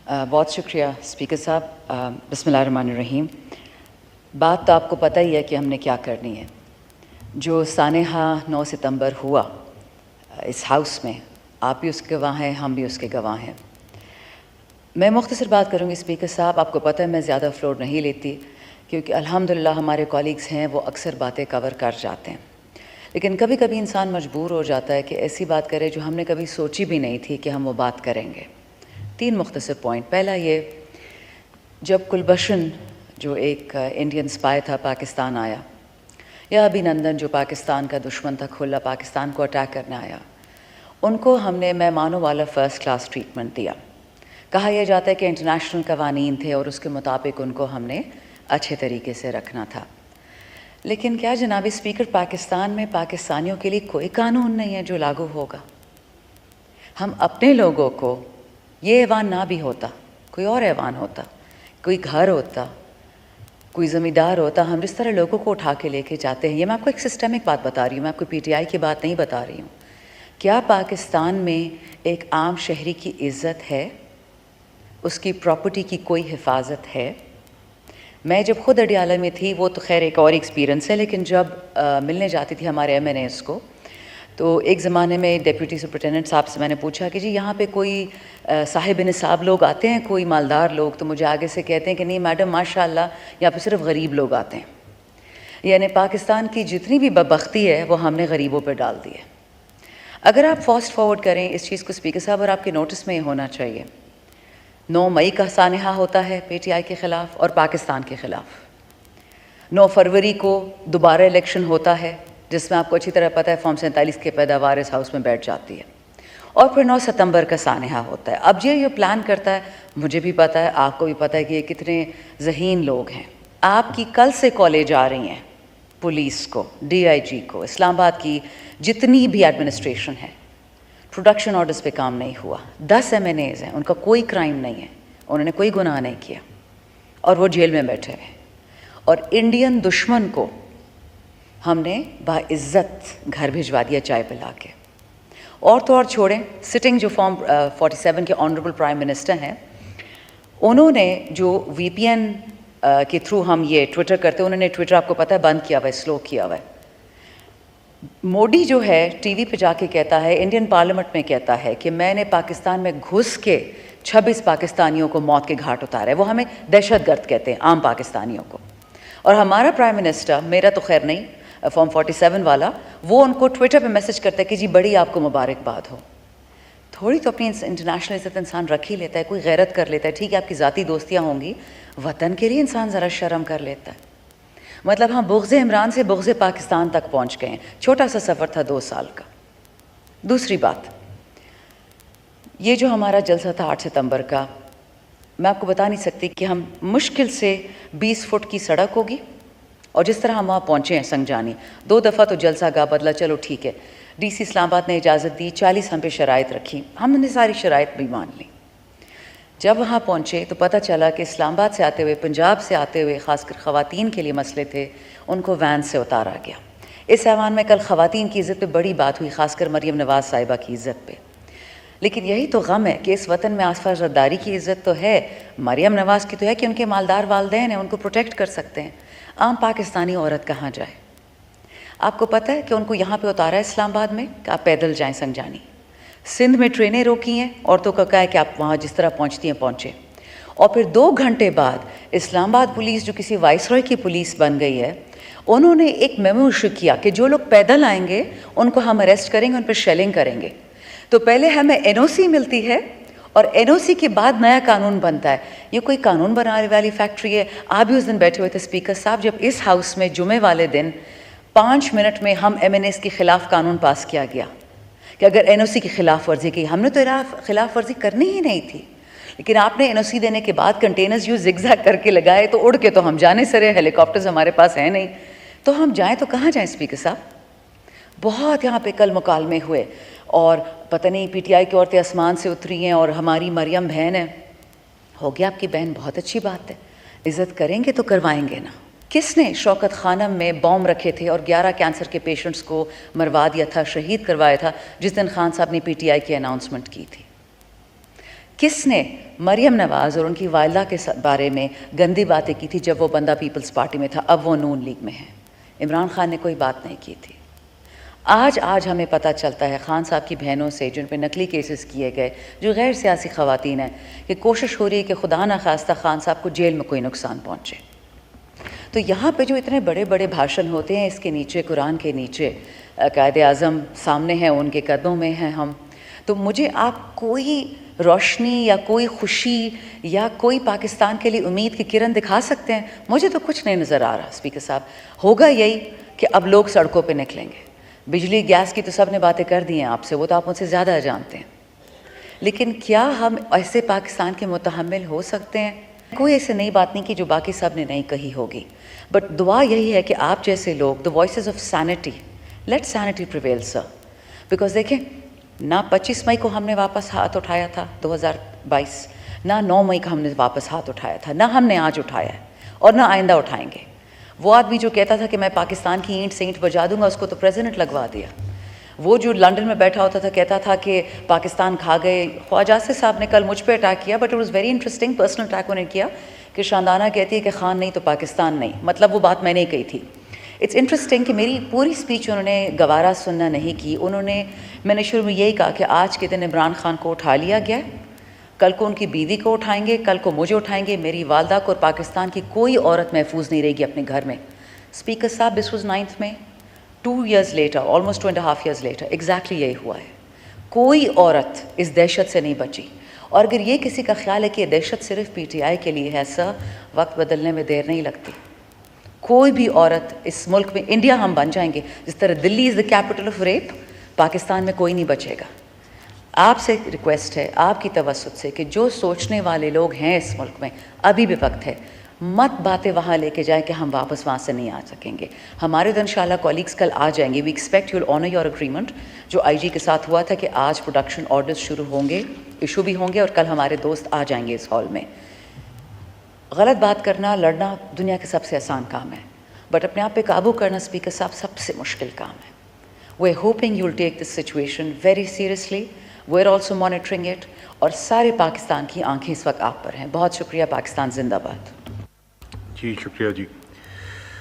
بہت شکریہ اسپیکر صاحب. بسم اللہ الرحمن الرحیم. بات تو آپ کو پتہ ہی ہے کہ ہم نے کیا کرنی ہے. جو سانحہ 9 ستمبر ہوا اس ہاؤس میں، آپ بھی اس کے گواہ ہیں، ہم بھی اس کے گواہ ہیں. میں مختصر بات کروں گی اسپیکر صاحب. آپ کو پتہ ہے میں زیادہ فلور نہیں لیتی کیونکہ الحمدللہ ہمارے کولیگز ہیں وہ اکثر باتیں کور کر جاتے ہیں، لیکن کبھی کبھی انسان مجبور ہو جاتا ہے کہ ایسی بات کرے جو ہم نے کبھی سوچی بھی نہیں تھی کہ ہم وہ بات کریں گے. 3 مختصر پوائنٹ. پہلا یہ، جب کلبھشن جو ایک انڈین سپائی تھا پاکستان آیا، یا ابھینندن جو پاکستان کا دشمن تھا کھلا پاکستان کو اٹیک کرنے آیا، ان کو ہم نے مہمانوں والا فرسٹ کلاس ٹریٹمنٹ دیا. کہا یہ جاتا ہے کہ انٹرنیشنل قوانین تھے اور اس کے مطابق ان کو ہم نے اچھے طریقے سے رکھنا تھا. لیکن کیا جناب اسپیکر پاکستان میں پاکستانیوں کے لیے کوئی قانون نہیں ہے جو لاگو ہوگا؟ ہم اپنے لوگوں کو، یہ ایوان نہ بھی ہوتا، کوئی اور ایوان ہوتا، کوئی گھر ہوتا، کوئی زمیندار ہوتا، ہم جس طرح لوگوں کو اٹھا کے لے کے جاتے ہیں. یہ میں آپ کو ایک سسٹمک بات بتا رہی ہوں، میں آپ کو پی ٹی آئی کی بات نہیں بتا رہی ہوں. کیا پاکستان میں ایک عام شہری کی عزت ہے؟ اس کی پراپرٹی کی کوئی حفاظت ہے؟ میں جب خود اڈیالہ میں تھی، وہ تو خیر ایک اور ایکسپیرینس ہے، لیکن جب ملنے جاتی تھی ہمارے ایم این ایز کو، تو ایک زمانے میں ڈپٹی سپرنٹینڈنٹ صاحب سے میں نے پوچھا کہ جی یہاں پہ کوئی صاحب نصاب لوگ آتے ہیں، کوئی مالدار لوگ؟ تو مجھے آگے سے کہتے ہیں کہ نہیں میڈم ماشاء اللہ یہاں پہ صرف غریب لوگ آتے ہیں. یعنی پاکستان کی جتنی بھی بدبختی ہے وہ ہم نے غریبوں پہ ڈال دی ہے. اگر آپ فاسٹ فارورڈ کریں اس چیز کو اسپیکر صاحب، اور آپ کے نوٹس میں یہ ہونا چاہیے، 9 مئی کا سانحہ ہوتا ہے پی ٹی آئی کے خلاف اور پاکستان کے خلاف. 9 فروری کو دوبارہ الیکشن ہوتا ہے جس میں آپ کو اچھی طرح پتہ ہے فارم 47 کی پیداوار اس ہاؤس میں بیٹھ جاتی ہے، اور پھر 9 ستمبر کا سانحہ ہوتا ہے. اب یہ پلان کرتا ہے، مجھے بھی پتہ ہے، آپ کو بھی پتہ ہے کہ یہ کتنے ذہین لوگ ہیں. آپ کی کل سے کالج آ رہی ہیں پولیس کو، ڈی آئی جی کو، اسلام آباد کی جتنی بھی ایڈمنسٹریشن ہے، پروڈکشن آرڈرز پہ کام نہیں ہوا. 10 ایم این ایز ہیں، ان کا کوئی کرائم نہیں ہے، انہوں نے کوئی گناہ نہیں کیا، اور وہ جیل میں بیٹھے ہیں. اور انڈین دشمن کو ہم نے باعزت گھر بھجوا دیا چائے پلا کے. اور تو اور چھوڑیں، سٹنگ جو فارم 47 کے آنریبل پرائم منسٹر ہیں، انہوں نے جو وی پی این کے تھرو ہم یہ ٹویٹر کرتے، انہوں نے ٹویٹر آپ کو پتہ ہے بند کیا ہوا ہے، سلو کیا ہوا ہے. مودی جو ہے ٹی وی پہ جا کے کہتا ہے، انڈین پارلیمنٹ میں کہتا ہے کہ میں نے پاکستان میں گھس کے 26 پاکستانیوں کو موت کے گھاٹ اتارا ہے. وہ ہمیں دہشت گرد کہتے ہیں عام پاکستانیوں کو. اور ہمارا پرائم منسٹر، میرا تو خیر نہیں، فارم 47 والا، وہ ان کو ٹویٹر پہ میسج کرتا ہے کہ جی بڑی آپ کو مبارکباد ہو. تھوڑی تو اپنی انٹرنیشنل عزت انسان رکھ ہی لیتا ہے، کوئی غیرت کر لیتا ہے. ٹھیک ہے آپ کی ذاتی دوستیاں ہوں گی، وطن کے لیے انسان ذرا شرم کر لیتا ہے. مطلب ہم بغض عمران سے بغض پاکستان تک پہنچ گئے ہیں. چھوٹا سا سفر تھا 2 سال کا. دوسری بات، یہ جو ہمارا جلسہ تھا 8 ستمبر کا، میں آپ کو بتا نہیں سکتی کہ ہم مشکل سے 20 فٹ کی سڑک ہوگی، اور جس طرح ہم وہاں پہنچے ہیں سنگجانی، 2 دفعہ تو جلسہ گاہ بدلا، چلو ٹھیک ہے، ڈی سی اسلام آباد نے اجازت دی، 40 ہم پہ شرائط رکھی، ہم نے ساری شرائط بھی مان لی. جب وہاں پہنچے تو پتہ چلا کہ اسلام آباد سے آتے ہوئے، پنجاب سے آتے ہوئے، خاص کر خواتین کے لیے مسئلے تھے، ان کو وین سے اتارا گیا. اس ایوان میں کل خواتین کی عزت پہ بڑی بات ہوئی، خاص کر مریم نواز صاحبہ کی عزت پہ. لیکن یہی تو غم ہے کہ اس وطن میں آصفہ زرداری کی عزت تو ہے، مریم نواز کی تو ہے کہ ان کے مالدار والدین ہیں، ان کو پروٹیکٹ کر سکتے ہیں. عام پاکستانی عورت کہاں جائے؟ آپ کو پتہ ہے کہ ان کو یہاں پہ اتارا ہے اسلام آباد میں کہ آپ پیدل جائیں سنگجانی. سندھ میں ٹرینیں روکی ہیں، عورتوں کا کہا ہے کہ آپ وہاں جس طرح پہنچتی ہیں پہنچیں. اور پھر 2 گھنٹے بعد اسلام آباد پولیس جو کسی وائس رائے کی پولیس بن گئی ہے، انہوں نے ایک میمو ایشو کیا کہ جو لوگ پیدل آئیں گے ان کو ہم اریسٹ کریں گے، ان پہ شیلنگ کریں گے. تو پہلے ہمیں این او سی ملتی ہے، اور این او سی کے بعد نیا قانون بنتا ہے. یہ کوئی قانون بنانے والی فیکٹری ہے؟ آپ بھی اس دن بیٹھے ہوئے تھے اسپیکر صاحب جب اس ہاؤس میں جمعے والے دن 5 منٹ میں ہم ایم این ایس کے خلاف قانون پاس کیا گیا کہ اگر این او سی کی خلاف ورزی کی. ہم نے تو خلاف ورزی کرنی ہی نہیں تھی، لیکن آپ نے این او سی دینے کے بعد کنٹینرز یوں زگ زیگ کر کے لگائے تو اڑ کے تو ہم جانے سرے، ہیلی کاپٹرز ہمارے پاس ہیں نہیں، تو ہم جائیں تو کہاں جائیں اسپیکر صاحب؟ بہت یہاں پہ کل مکالمے ہوئے، اور پتہ نہیں پی ٹی آئی کی عورتیں آسمان سے اتری ہیں، اور ہماری مریم بہن ہے. ہو گیا آپ کی بہن، بہت اچھی بات ہے، عزت کریں گے تو کروائیں گے نا. کس نے شوکت خانم میں بوم رکھے تھے اور 11 کینسر کے پیشنٹس کو مروا دیا تھا، شہید کروایا تھا، جس دن خان صاحب نے پی ٹی آئی کی اناؤنسمنٹ کی تھی؟ کس نے مریم نواز اور ان کی والدہ کے بارے میں گندی باتیں کی تھی جب وہ بندہ پیپلز پارٹی میں تھا، اب وہ نون لیگ میں ہیں؟ عمران خان نے کوئی بات نہیں کی تھی. آج ہمیں پتہ چلتا ہے خان صاحب کی بہنوں سے جن پہ نقلی کیسز کیے گئے، جو غیر سیاسی خواتین ہیں، کہ کوشش ہو رہی ہے کہ خدا نخواستہ خان صاحب کو جیل میں کوئی نقصان پہنچے. تو یہاں پہ جو اتنے بڑے بڑے بھاشن ہوتے ہیں، اس کے نیچے قرآن کے نیچے قائد اعظم سامنے ہیں، ان کے قدموں میں ہیں ہم. تو مجھے آپ کوئی روشنی یا کوئی خوشی یا کوئی پاکستان کے لیے امید کی کرن دکھا سکتے ہیں؟ مجھے تو کچھ نہیں نظر آ رہا اسپیکر صاحب. ہوگا یہی کہ اب لوگ سڑکوں پہ نکلیں گے. بجلی گیس کی تو سب نے باتیں کر دی ہیں آپ سے، وہ تو آپ مجھ سے زیادہ جانتے ہیں. لیکن کیا ہم ایسے پاکستان کے متحمل ہو سکتے ہیں؟ کوئی ایسے نئی بات نہیں کی جو باقی سب نے نہیں کہی ہوگی. بٹ دعا یہی ہے کہ آپ جیسے لوگ، the voices of sanity, let sanity prevail sir. Because دیکھیں، نہ 25 مئی کو ہم نے واپس ہاتھ اٹھایا تھا 2022، نہ 9 مئی کو ہم نے واپس ہاتھ اٹھایا تھا، نہ ہم نے آج اٹھایا ہے اور نہ آئندہ اٹھائیں گے. وہ آدمی جو کہتا تھا کہ میں پاکستان کی اینٹ سے اینٹ بجا دوں گا، اس کو تو پریزیڈنٹ لگوا دیا. وہ جو لنڈن میں بیٹھا ہوتا تھا کہتا تھا کہ پاکستان کھا گئے. خواجہ آصف صاحب نے کل مجھ پہ اٹیک کیا، but it was very interesting, personal attack انہوں نے کیا کہ شاندانہ کہتی ہے کہ خان نہیں تو پاکستان نہیں. مطلب وہ بات میں نے کہی تھی. اٹس انٹرسٹنگ کہ میری پوری اسپیچ انہوں نے گوارا سننا نہیں کی. میں نے شروع میں یہی کہا کہ آج کے دن عمران خان کو اٹھا لیا گیا، کل کو ان کی بیوی کو اٹھائیں گے، کل کو مجھے اٹھائیں گے، میری والدہ کو، اور پاکستان کی کوئی عورت محفوظ نہیں رہے گی اپنے گھر میں. اسپیکر صاحب، this was 9 May, 2 years later، almost 2.5 years later، exactly یہی ہوا ہے. کوئی عورت اس دہشت سے نہیں بچی. اور اگر یہ کسی کا خیال ہے کہ یہ دہشت صرف پی ٹی آئی کے لیے ہے، سر، وقت بدلنے میں دیر نہیں لگتی. کوئی بھی عورت اس ملک میں، انڈیا ہم بن جائیں گے، جس طرح Delhi is the capital of rape, Pakistan میں کوئی نہیں بچے گا. آپ سے ریکویسٹ ہے، آپ کی توسط سے، کہ جو سوچنے والے لوگ ہیں اس ملک میں، ابھی بھی وقت ہے. مت باتیں وہاں لے کے جائیں کہ ہم واپس وہاں سے نہیں آ سکیں گے. ہمارے تو انشاءاللہ کولیگز کل آ جائیں گے. We expect you will honour your agreement جو آئی جی کے ساتھ ہوا تھا کہ آج پروڈکشن آرڈرز شروع ہوں گے، ایشو بھی ہوں گے، اور کل ہمارے دوست آ جائیں گے اس ہال میں. غلط بات کرنا، لڑنا دنیا کے سب سے آسان کام ہے، بٹ اپنے آپ پہ قابو کرنا اسپیکر صاحب سب سے مشکل کام ہے. We are hoping you will take this situation very seriously. We are also monitoring it, اور سارے پاکستان کی آنکھیں اس وقت آپ پر ہیں. بہت شکریہ. پاکستان زندہ باد. جی شکریہ جی.